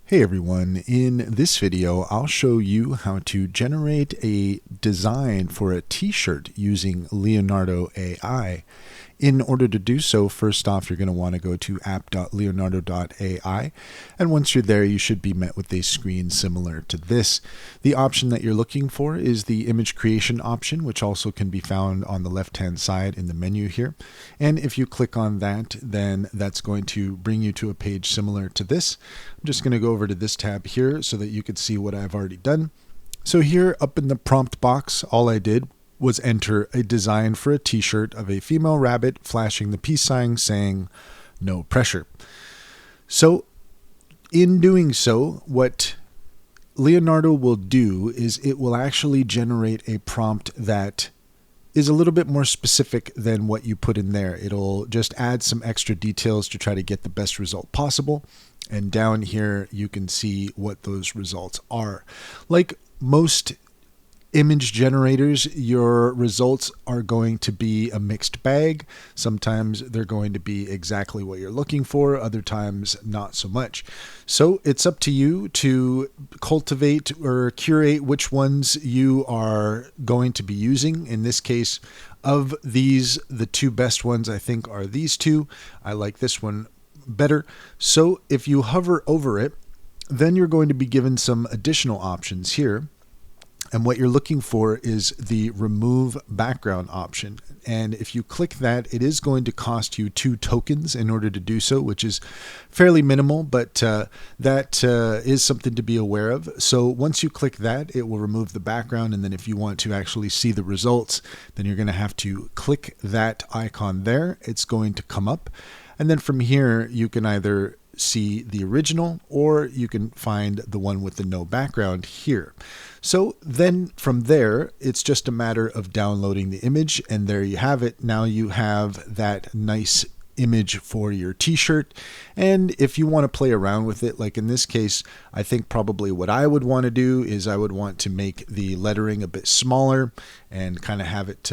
Hey everyone, in this video I'll show you how to generate a design for a t-shirt using Leonardo AI. In order to do so, first off, you're going to want to go to app.leonardo.ai, and once you're there you should be met with a screen similar to this. The option that you're looking for is the image creation option, which also can be found on the left hand side in the menu here, and if you click on that, then that's going to bring you to a page similar to this. I'm just going to go over to this tab here so that you can see what I've already done. So here up in the prompt box, all I did was enter a design for a t-shirt of a female rabbit flashing the peace sign saying no pressure. So in doing so, what Leonardo will do is it will actually generate a prompt that is a little bit more specific than what you put in there. It'll just add some extra details to try to get the best result possible. And down here you can see what those results are. Like most image generators, your results are going to be a mixed bag. Sometimes they're going to be exactly what you're looking for, other times not so much. So it's up to you to cultivate or curate which ones you are going to be using. In this case, of these, the two best ones I think are these two. I like this one better. So if you hover over it, then you're going to be given some additional options here. And what you're looking for is the remove background option. And if you click that, it is going to cost you 2 tokens in order to do so, which is fairly minimal, but that is something to be aware of. So once you click that, it will remove the background. And then if you want to actually see the results, then you're going to have to click that icon there. It's going to come up. And then from here, you can either see the original or you can find the one with the no background here. So then from there, it's just a matter of downloading the image, and there you have it. Now you have that nice image for your t-shirt. And if you want to play around with it, like in this case, I think probably what I would want to do is I would want to make the lettering a bit smaller and kind of have it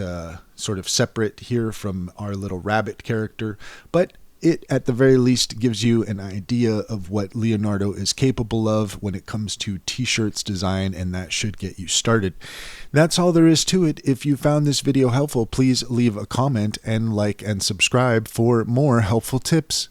sort of separate here from our little rabbit character. But it at the very least gives you an idea of what Leonardo is capable of when it comes to t-shirts design, and that should get you started. That's all there is to it. If you found this video helpful, please leave a comment and like and subscribe for more helpful tips.